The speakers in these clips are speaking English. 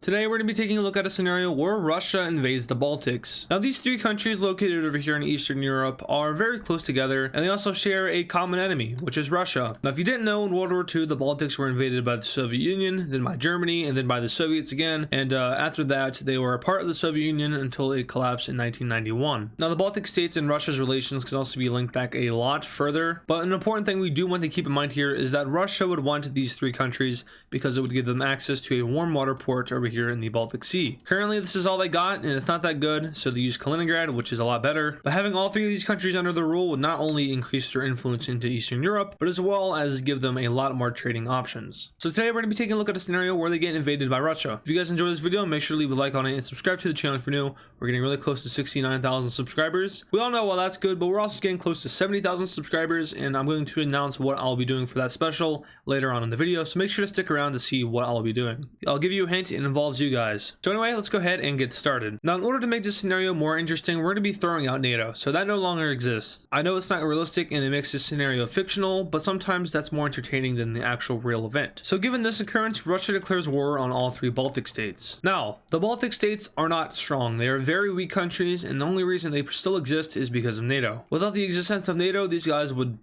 Today we're going to be taking a look at a scenario where Russia invades the Baltics. Now these three countries located over here in Eastern Europe are very close together, and they also share a common enemy, which is Russia. Now if you didn't know, in World War II the Baltics were invaded by the Soviet Union, then by Germany, and then by the Soviets again, and after that they were a part of the Soviet Union until it collapsed in 1991. Now the Baltic states and Russia's relations can also be linked back a lot further, but an important thing we do want to keep in mind here is that Russia would want these three countries because it would give them access to a warm water port over here in the Baltic Sea. Currently this is all they got, and it's not that good, so they use Kaliningrad, which is a lot better. But having all three of these countries under the rule would not only increase their influence into Eastern Europe, but as well as give them a lot more trading options. So today we're going to be taking a look at a scenario where they get invaded by Russia. If you guys enjoyed this video, make sure to leave a like on it and subscribe to the channel if you're new. We're getting really close to 69,000 subscribers. We all know, well, that's good, but we're also getting close to 70,000 subscribers, and I'm going to announce what I'll be doing for that special later on in the video, so make sure to stick around to see what I'll be doing. I'll give you a hint, it involves you guys. So anyway, let's go ahead and get started. Now, in order to make this scenario more interesting, we're going to be throwing out NATO, so that no longer exists. I know it's not realistic and it makes this scenario fictional, but sometimes that's more entertaining than the actual real event. So given this occurrence, Russia declares war on all three Baltic states. Now, the Baltic states are not strong. They are very weak countries, and the only reason they still exist is because of NATO. Without the existence of NATO, these guys would,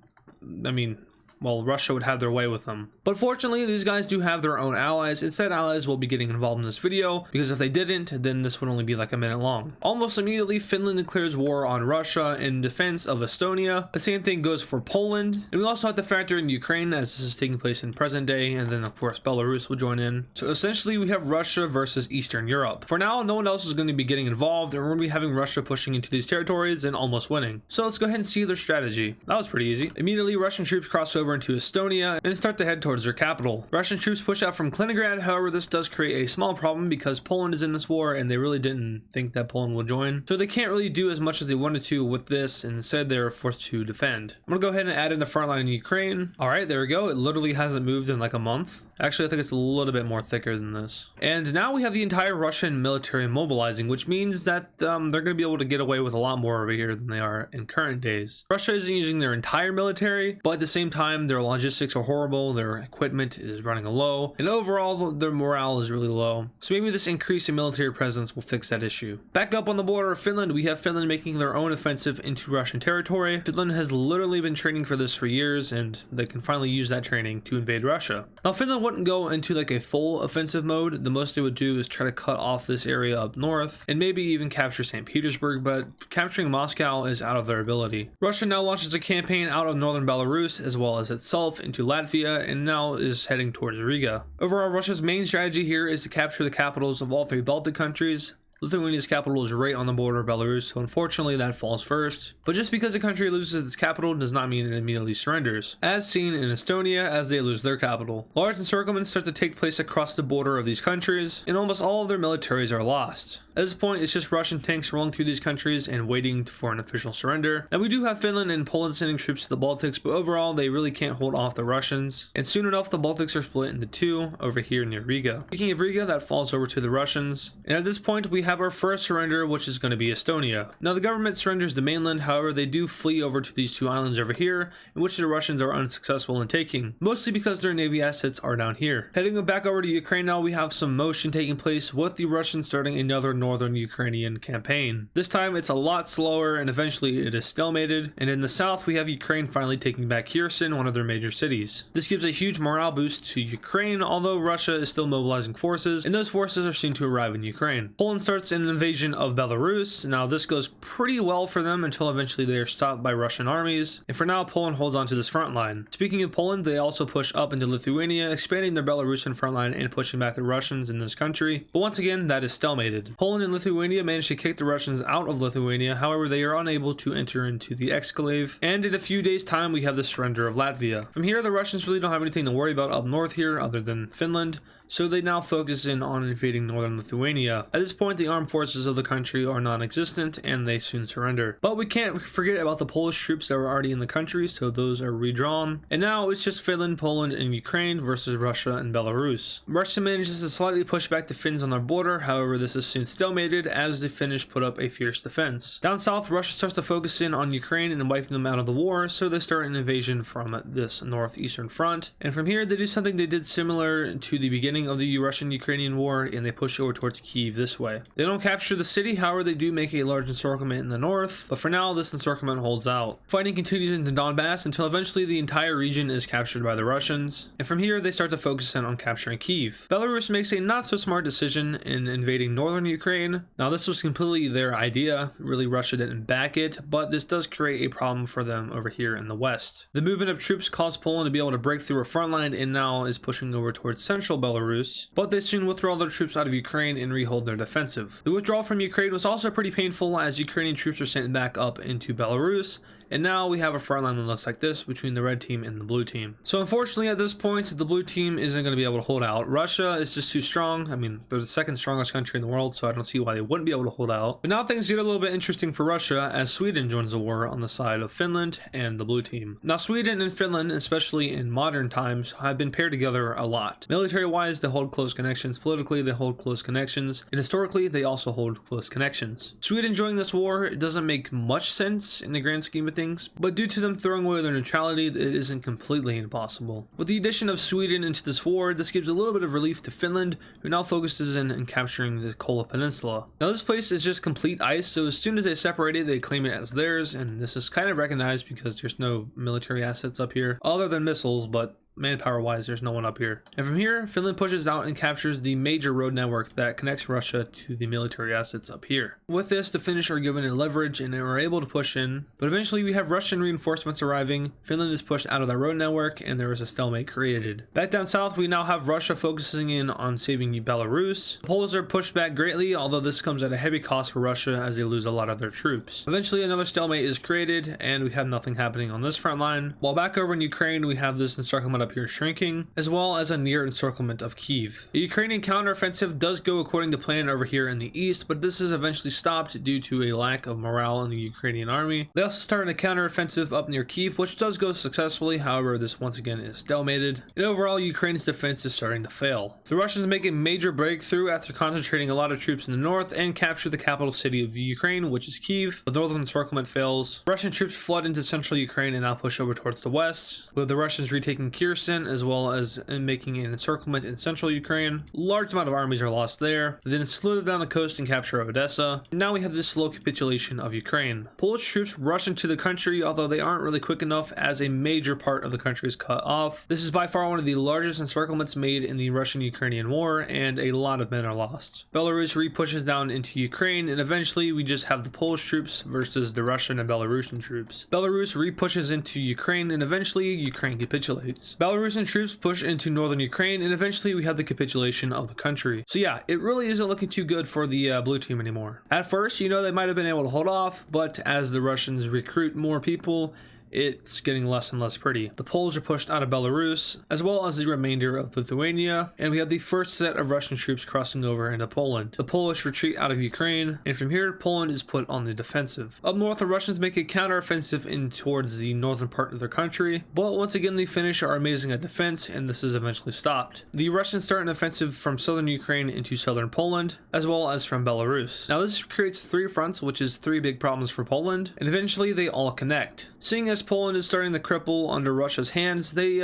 well, Russia would have their way with them. But fortunately, these guys do have their own allies, and said allies will be getting involved in this video, because if they didn't, then this would only be like a minute long. Almost immediately, Finland declares war on Russia in defense of Estonia. The same thing goes for Poland, and we also have to factor in Ukraine, as this is taking place in present day, and then of course Belarus will join in. So essentially we have Russia versus Eastern Europe. For now, no one else is going to be getting involved, and we're going to be having Russia pushing into these territories and almost winning. So let's go ahead and see their strategy. That was pretty easy. Immediately, Russian troops cross over into Estonia and start to head towards their capital. Russian troops push out from Kaliningrad. However, this does create a small problem because Poland is in this war, and they really didn't think that Poland would join, so they can't really do as much as they wanted to with this, and instead they were forced to defend. I'm gonna go ahead and add in the front line in Ukraine. All right, there we go. It literally hasn't moved in like a month. Actually, I think it's a little bit more thicker than this. And now we have the entire Russian military mobilizing, which means that they're going to be able to get away with a lot more over here than they are in current days. Russia isn't using their entire military, but at the same time, their logistics are horrible, their equipment is running low, and overall, their morale is really low. So maybe this increase in military presence will fix that issue. Back up on the border of Finland, we have Finland making their own offensive into Russian territory. Finland has literally been training for this for years, and they can finally use that training to invade Russia. Now, Finland wouldn't go into like a full offensive mode. The most they would do is try to cut off this area up north and maybe even capture St. Petersburg, but capturing Moscow is out of their ability. Russia now launches a campaign out of northern Belarus as well as itself into Latvia, and now is heading towards Riga. Overall, Russia's main strategy here is to capture the capitals of all three Baltic countries. Lithuania's capital is right on the border of Belarus, so unfortunately that falls first. But just because a country loses its capital does not mean it immediately surrenders, as seen in Estonia as they lose their capital. Large encirclements start to take place across the border of these countries, and almost all of their militaries are lost. At this point, it's just Russian tanks rolling through these countries and waiting for an official surrender. Now we do have Finland and Poland sending troops to the Baltics, but overall they really can't hold off the Russians, and soon enough the Baltics are split into two over here near Riga. Speaking of Riga, that falls over to the Russians, and at this point we have our first surrender, which is going to be Estonia. Now the government surrenders the mainland, however they do flee over to these two islands over here, in which the Russians are unsuccessful in taking, mostly because their navy assets are down here. Heading back over to Ukraine now, we have some motion taking place with the Russians starting another northern Ukrainian campaign. This time it's a lot slower, and eventually it is stalemated, and in the south we have Ukraine finally taking back Kherson, one of their major cities. This gives a huge morale boost to Ukraine, although Russia is still mobilizing forces, and those forces are soon to arrive in Ukraine. Poland starts an invasion of Belarus. Now this goes pretty well for them until eventually they are stopped by Russian armies, and for now Poland holds on to this front line. Speaking of Poland, they also push up into Lithuania, expanding their Belarusian front line and pushing back the Russians in this country, but once again that is stalemated. Poland and Lithuania managed to kick the Russians out of Lithuania, however they are unable to enter into the exclave, and in a few days time we have the surrender of Latvia. From here the Russians really don't have anything to worry about up north here other than Finland, so they now focus in on invading northern Lithuania. At this point, the armed forces of the country are non-existent and they soon surrender. But we can't forget about the Polish troops that were already in the country, so those are redrawn. And now it's just Finland, Poland, and Ukraine versus Russia and Belarus. Russia manages to slightly push back the Finns on their border, however this is soon stalemated as the Finnish put up a fierce defense. Down south, Russia starts to focus in on Ukraine and wiping them out of the war, so they start an invasion from this northeastern front. And from here they do something they did similar to the beginning of the Russian-Ukrainian war, and they push over towards Kyiv this way. They don't capture the city, however they do make a large encirclement in the north, but for now this encirclement holds out. Fighting continues into Donbass until eventually the entire region is captured by the Russians, and from here they start to focus in on capturing Kyiv. Belarus makes a not so smart decision in invading northern Ukraine. Now this was completely their idea, really Russia didn't back it, but this does create a problem for them over here in the west. The movement of troops caused Poland to be able to break through a front line and now is pushing over towards central Belarus, but they soon withdraw their troops out of Ukraine and rehold their defensive. The withdrawal from Ukraine was also pretty painful as Ukrainian troops are sent back up into Belarus, and now we have a front line that looks like this between the red team and the blue team. So unfortunately at this point, the blue team isn't going to be able to hold out. Russia is just too strong. I mean, they're the second strongest country in the world, so I don't see why they wouldn't be able to hold out. But now things get a little bit interesting for Russia as Sweden joins the war on the side of Finland and the blue team. Now Sweden and Finland, especially in modern times, have been paired together a lot. Military-wise, they hold close connections. Politically, they hold close connections. And historically, they also hold close connections. Sweden joining this war doesn't make much sense in the grand scheme of things, but due to them throwing away their neutrality, it isn't completely impossible. With the addition of Sweden into this war, this gives a little bit of relief to Finland, who now focuses in capturing the Kola Peninsula. Now this place is just complete ice, so as soon as they separate it, they claim it as theirs, and this is kind of recognized because there's no military assets up here, other than missiles, but manpower wise there's no one up here. And from here Finland pushes out and captures the major road network that connects Russia to the military assets up here. With this, the Finnish are given a leverage and are able to push in, but eventually we have Russian reinforcements arriving. Finland is pushed out of that road network and there is a stalemate created. Back down south we now have Russia focusing in on saving Belarus. The Poles are pushed back greatly, although this comes at a heavy cost for Russia as they lose a lot of their troops. Eventually another stalemate is created and we have nothing happening on this front line, while back over in Ukraine we have this encirclement up here shrinking, as well as a near encirclement of Kyiv. The Ukrainian counteroffensive does go according to plan over here in the east, but this is eventually stopped due to a lack of morale in the Ukrainian army. They also started a counteroffensive up near Kyiv, which does go successfully, however this once again is stalemated, and overall Ukraine's defense is starting to fail. The Russians make a major breakthrough after concentrating a lot of troops in the north and capture the capital city of Ukraine, which is Kyiv. The northern encirclement fails. Russian troops flood into central Ukraine and now push over towards the west, with the Russians retaking Kherson as well as making an encirclement in central Ukraine. Large amount of armies are lost there. They then slither down the coast and capture Odessa. Now we have this slow capitulation of Ukraine. Polish troops rush into the country, although they aren't really quick enough as a major part of the country is cut off. This is by far one of the largest encirclements made in the Russian-Ukrainian war, and a lot of men are lost. Belarus re-pushes down into Ukraine, and eventually we just have the Polish troops versus the Russian and Belarusian troops. Belarus re-pushes into Ukraine, and eventually Ukraine capitulates. Belarusian troops push into northern Ukraine, and eventually we have the capitulation of the country. So yeah, it really isn't looking too good for the blue team anymore. At first, you know, they might have been able to hold off, but as the Russians recruit more people, it's getting less and less pretty. The Poles are pushed out of Belarus, as well as the remainder of Lithuania, and we have the first set of Russian troops crossing over into Poland. The Polish retreat out of Ukraine, and from here, Poland is put on the defensive. Up north, the Russians make a counteroffensive in towards the northern part of their country, but once again, the Finnish are amazing at defense, and this is eventually stopped. The Russians start an offensive from southern Ukraine into southern Poland, as well as from Belarus. Now, this creates three fronts, which is three big problems for Poland, and eventually they all connect. Seeing as Poland is starting to cripple under Russia's hands, they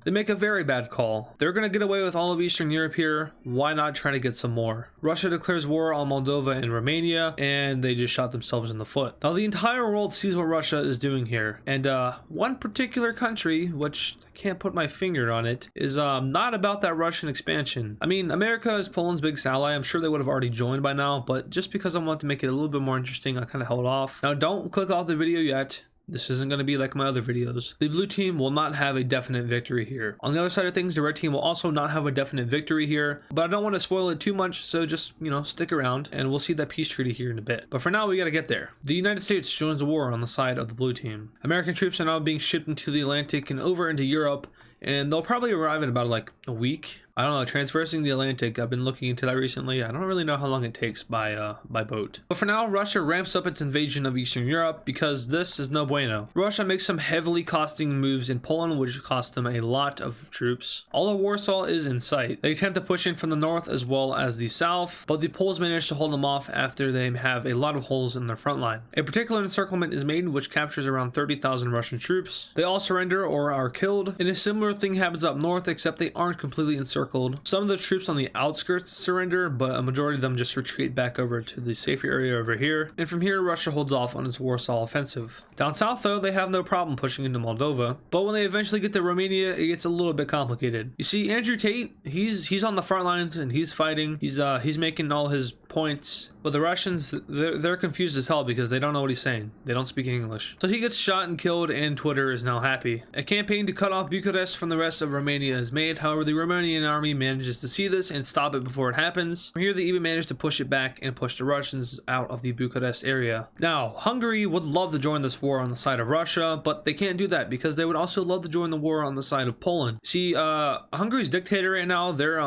make a very bad call. They're going to get away with all of Eastern Europe here. Why not try to get some more? Russia declares war on Moldova and Romania, and they just shot themselves in the foot. Now, the entire world sees what Russia is doing here, and one particular country, which I can't put my finger on it, is not about that Russian expansion. I mean, America is Poland's biggest ally. I'm sure they would have already joined by now, but just because I want to make it a little bit more interesting, I kind of held off. Now, don't click off the video yet. This isn't going to be like my other videos. The blue team will not have a definite victory here. On the other side of things, the red team will also not have a definite victory here, but I don't want to spoil it too much, so just, you know, stick around and we'll see that peace treaty here in a bit. But for now, we got to get there. The United States joins the war on the side of the blue team. American troops are now being shipped into the Atlantic and over into Europe, and they'll probably arrive in about like a week, I don't know, traversing the Atlantic. I've been looking into that recently. I don't really know how long it takes by boat. But for now, Russia ramps up its invasion of Eastern Europe because this is no bueno. Russia makes some heavily costing moves in Poland, which cost them a lot of troops. All of Warsaw is in sight. They attempt to push in from the north as well as the south, but the Poles manage to hold them off after they have a lot of holes in their front line. A particular encirclement is made which captures around 30,000 Russian troops. They all surrender or are killed, and a similar thing happens up north, except they aren't completely encircled. Some of the troops on the outskirts surrender, but a majority of them just retreat back over to the safer area over here, and from here Russia holds off on its Warsaw offensive. Down south though, they have no problem pushing into Moldova, but when they eventually get to Romania, it gets a little bit complicated. You see, Andrew Tate, he's on the front lines and he's fighting. He's making all his points, but the Russians, they're confused as hell because they don't know what he's saying. They don't speak English. So he gets shot and killed, and Twitter is now happy. A campaign to cut off Bucharest from the rest of Romania is made. However, the Romanian army manages to see this and stop it before it happens. From here, they even manage to push it back and push the Russians out of the Bucharest area. Now, Hungary would love to join this war on the side of Russia, but they can't do that because they would also love to join the war on the side of Poland. See, Hungary's dictator right now, they're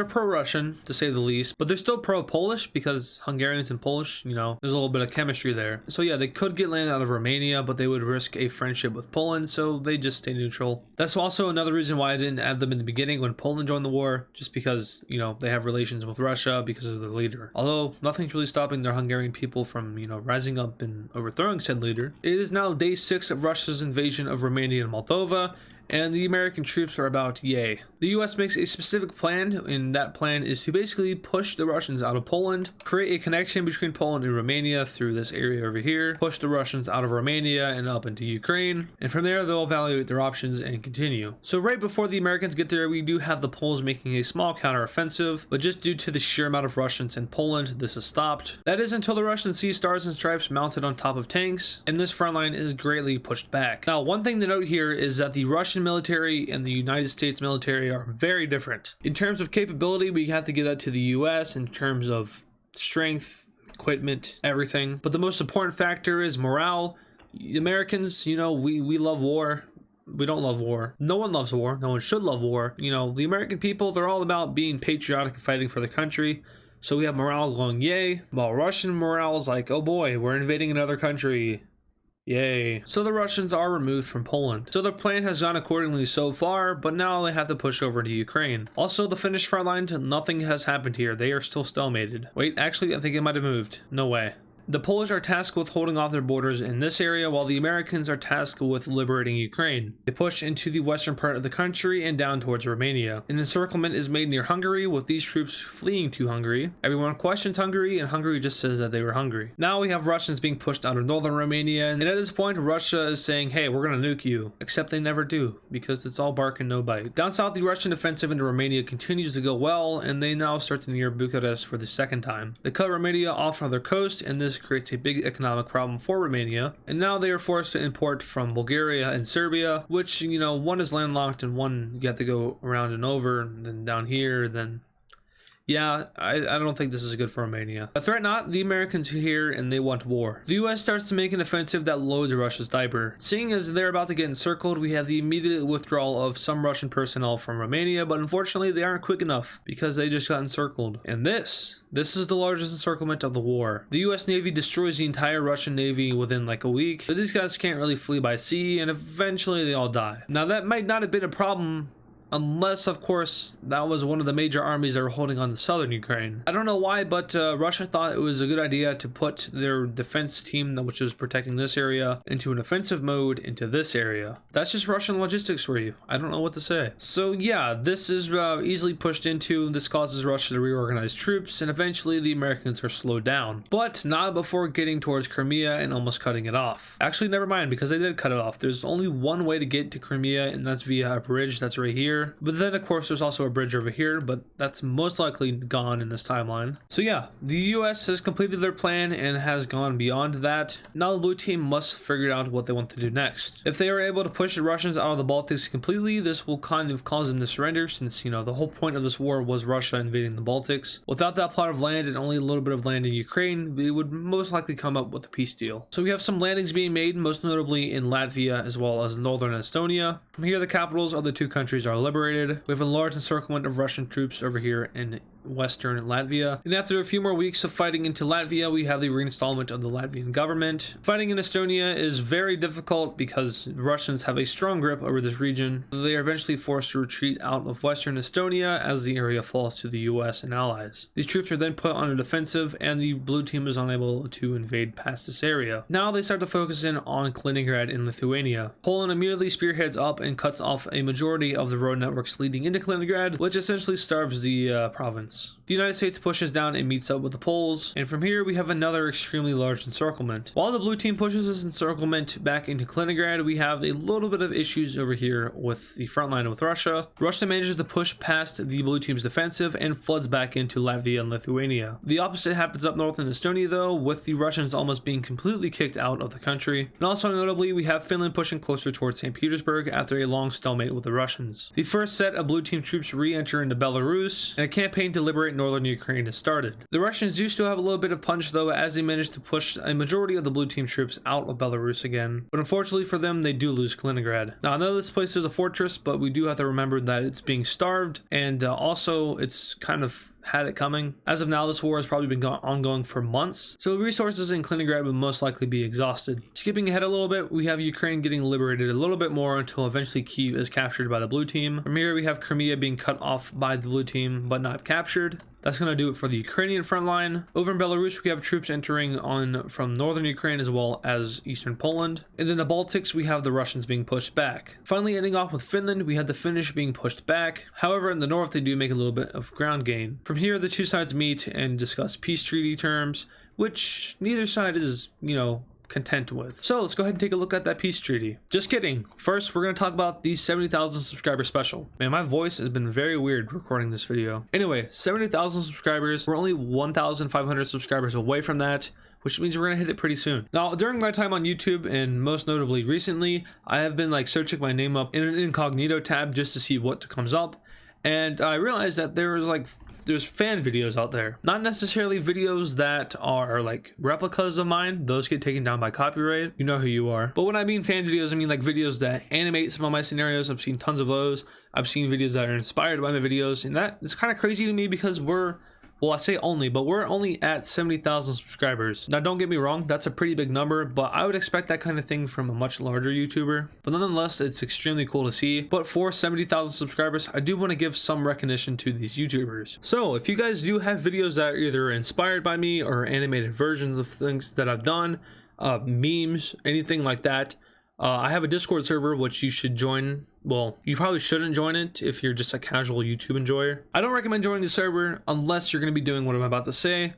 pro-Russian to say the least, but they're still pro-Polish because Hungarians and Polish, you know, there's a little bit of chemistry there. So yeah, they could get land out of Romania, but they would risk a friendship with Poland, so they just stay neutral. That's also another reason why I didn't add them in the beginning when Poland joined the war, just because, you know, they have relations with Russia because of their leader. Although nothing's really stopping their Hungarian people from, you know, rising up and overthrowing said leader. It is now day 6 of Russia's invasion of Romania and Moldova, and the American troops are about yay. The US makes a specific plan, and that plan is to basically push the Russians out of Poland, create a connection between Poland and Romania through this area over here, push the Russians out of Romania and up into Ukraine, and from there they'll evaluate their options and continue. So right before the Americans get there, we do have the Poles making a small counteroffensive, but just due to the sheer amount of Russians in Poland, this is stopped. That is until the Russians see stars and stripes mounted on top of tanks, and this front line is greatly pushed back. Now, one thing to note here is that the Russian military and the United States military are very different. In terms of capability, we have to give that to the US in terms of strength, equipment, everything. But the most important factor is morale. Americans, you know, we love war. We don't love war. No one loves war. No one should love war. You know, the American people, they're all about being patriotic and fighting for the country. So we have morale going yay, while Russian morale is like, oh boy, we're invading another country. Yay. So the Russians are removed from Poland. So their plan has gone accordingly so far, but now they have to push over to Ukraine. Also, the Finnish front line, nothing has happened here. They are still stalemated. Wait, actually, I think it might have moved. No way. The Polish are tasked with holding off their borders in this area, while the Americans are tasked with liberating Ukraine. They push into the western part of the country and down towards Romania. An encirclement is made near Hungary, with these troops fleeing to Hungary. Everyone questions Hungary, and Hungary just says that they were hungry. Now we have Russians being pushed out of northern Romania, and at this point, Russia is saying, hey, we're gonna nuke you. Except they never do, because it's all bark and no bite. Down south, the Russian offensive into Romania continues to go well, and they now start to near Bucharest for the second time. They cut Romania off from their coast, and this creates a big economic problem for Romania, and now they are forced to import from Bulgaria and Serbia, which, you know, one is landlocked and one you have to go around and over, and then down here, then yeah, I don't think this is good for Romania. A threat not, the Americans are here and they want war. The US starts to make an offensive that loads Russia's diaper. Seeing as they're about to get encircled, we have the immediate withdrawal of some Russian personnel from Romania, but unfortunately they aren't quick enough because they just got encircled. And this is the largest encirclement of the war. The US Navy destroys the entire Russian Navy within like a week, but these guys can't really flee by sea, and eventually they all die. Now that might not have been a problem unless, of course, that was one of the major armies that were holding on to southern Ukraine. I don't know why, but Russia thought it was a good idea to put their defense team, which was protecting this area, into an offensive mode into this area. That's just Russian logistics for you. I don't know what to say. So yeah, this is easily pushed into. This causes Russia to reorganize troops, and eventually the Americans are slowed down. But not before getting towards Crimea and almost cutting it off. Actually, never mind, because they did cut it off. There's only one way to get to Crimea, and that's via a bridge that's right here. But then, of course, there's also a bridge over here, but that's most likely gone in this timeline. So yeah, the US has completed their plan and has gone beyond that. Now the blue team must figure out what they want to do next. If they are able to push the Russians out of the Baltics completely, this will kind of cause them to surrender, since, you know, the whole point of this war was Russia invading the Baltics. Without that plot of land and only a little bit of land in Ukraine, they would most likely come up with a peace deal. So we have some landings being made, most notably in Latvia as well as northern Estonia. From here, the capitals of the two countries are liberated. We have a large encirclement of Russian troops over here in western Latvia. And after a few more weeks of fighting into Latvia, we have the reinstallment of the Latvian government. Fighting in Estonia is very difficult because Russians have a strong grip over this region. They are eventually forced to retreat out of western Estonia as the area falls to the US and allies. These troops are then put on a defensive and the blue team is unable to invade past this area. Now they start to focus in on Kaliningrad in Lithuania. Poland immediately spearheads up and cuts off a majority of the road networks leading into Kaliningrad, which essentially starves the province. The United States pushes down and meets up with the Poles, and from here we have another extremely large encirclement. While the blue team pushes this encirclement back into Kaliningrad, we have a little bit of issues over here with the front line with Russia. Russia manages to push past the blue team's defensive and floods back into Latvia and Lithuania. The opposite happens up north in Estonia though, with the Russians almost being completely kicked out of the country. And also notably, we have Finland pushing closer towards St. Petersburg after a long stalemate with the Russians. The first set of blue team troops re-enter into Belarus, and a campaign to liberate northern Ukraine has started. The Russians do still have a little bit of punch though, as they managed to push a majority of the blue team troops out of Belarus again, but unfortunately for them they do lose Kaliningrad. Now I know this place is a fortress, but we do have to remember that it's being starved, and also it's kind of had it coming. As of now, this war has probably been ongoing for months, so resources in Kaliningrad would most likely be exhausted. Skipping ahead a little bit, we have Ukraine getting liberated a little bit more until eventually Kyiv is captured by the blue team. From here, we have Crimea being cut off by the blue team but not captured. That's going to do it for the Ukrainian front line. Over in Belarus, we have troops entering on from northern Ukraine as well as eastern Poland. And in the Baltics, we have the Russians being pushed back. Finally, ending off with Finland, we had the Finnish being pushed back. However, in the north, they do make a little bit of ground gain. From here, the two sides meet and discuss peace treaty terms, which neither side is, content with. So let's go ahead and take a look at that peace treaty. Just kidding. First, we're going to talk about the 70,000 subscriber special. Man, my voice has been very weird recording this video. Anyway, 70,000 subscribers. We're only 1,500 subscribers away from that, which means we're going to hit it pretty soon. Now, during my time on YouTube, and most notably recently, I have been searching my name up in an incognito tab just to see what comes up. And I realized that there's fan videos out there, not necessarily videos that are replicas of mine. Those get taken down by copyright. You know who you are. But when I mean fan videos, I mean videos that animate some of my scenarios. I've seen tons of those. I've seen videos that are inspired by my videos, and that is kind of crazy to me because I say only, but we're only at 70,000 subscribers. Now, don't get me wrong, that's a pretty big number, but I would expect that kind of thing from a much larger YouTuber. But nonetheless, it's extremely cool to see. But for 70,000 subscribers, I do want to give some recognition to these YouTubers. So if you guys do have videos that are either inspired by me or animated versions of things that I've done, memes, anything like that, I have a Discord server which you should join. Well, you probably shouldn't join it if you're just a casual YouTube enjoyer. I don't recommend joining the server unless you're going to be doing what I'm about to say,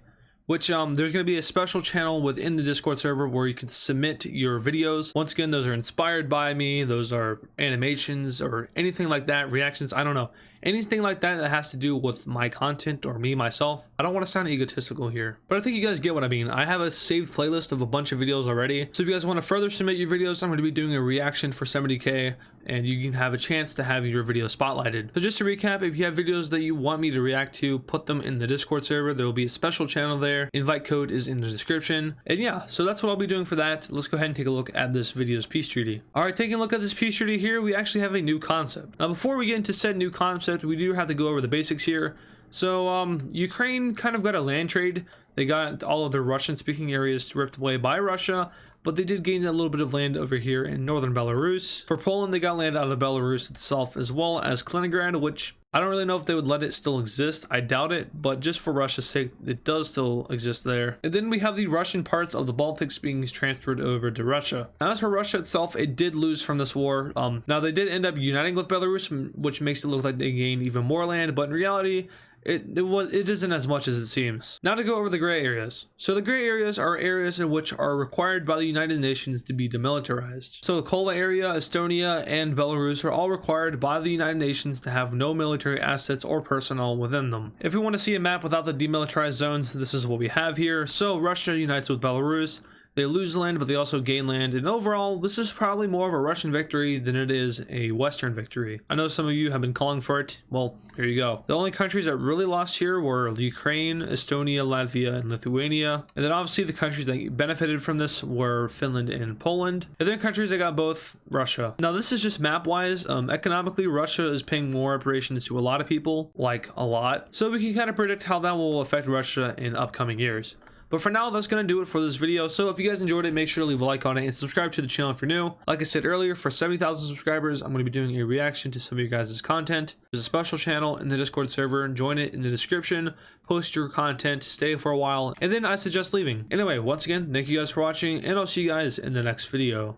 which there's going to be a special channel within the Discord server where you can submit your videos. Once again, those are inspired by me. Those are animations or anything like that, reactions, I don't know. Anything like that that has to do with my content or me, myself. I don't want to sound egotistical here, but I think you guys get what I mean. I have a saved playlist of a bunch of videos already. So if you guys want to further submit your videos, I'm going to be doing a reaction for 70K, and you can have a chance to have your video spotlighted. So just to recap, if you have videos that you want me to react to, put them in the Discord server. There will be a special channel there. Invite code is in the description. And yeah, so that's what I'll be doing for that. Let's go ahead and take a look at this video's peace treaty. All right, taking a look at this peace treaty here, we actually have a new concept. Now, before we get into said new concept, we do have to go over the basics here. So Ukraine kind of got a land trade. They got all of their Russian speaking areas ripped away by Russia, but they did gain a little bit of land over here in northern Belarus. For Poland, they got land out of Belarus itself, as well as Kaliningrad, which I don't really know if they would let it still exist. I doubt it, but just for Russia's sake, it does still exist there. And then we have the Russian parts of the Baltics being transferred over to Russia. Now, as for Russia itself, it did lose from this war. Now, they did end up uniting with Belarus, which makes it look like they gained even more land, but in reality, it isn't as much as it seems. Now to go over the gray areas. So the gray areas are areas in which are required by the United Nations to be demilitarized. So the Kola area, Estonia, and Belarus are all required by the United Nations to have no military assets or personnel within them. If we want to see a map without the demilitarized zones, this is what we have here. So Russia unites with Belarus. They lose land, but they also gain land. And overall, this is probably more of a Russian victory than it is a Western victory. I know some of you have been calling for it. Well, here you go. The only countries that really lost here were Ukraine, Estonia, Latvia, and Lithuania. And then obviously the countries that benefited from this were Finland and Poland. And then countries that got both, Russia. Now this is just map-wise. Economically, Russia is paying more reparations to a lot of people, like a lot. So we can kind of predict how that will affect Russia in upcoming years. But for now, that's going to do it for this video. So if you guys enjoyed it, make sure to leave a like on it and subscribe to the channel if you're new. Like I said earlier, for 70,000 subscribers, I'm going to be doing a reaction to some of your guys' content. There's a special channel in the Discord server. Join it in the description. Post your content, stay for a while, and then I suggest leaving. Anyway, once again, thank you guys for watching, and I'll see you guys in the next video.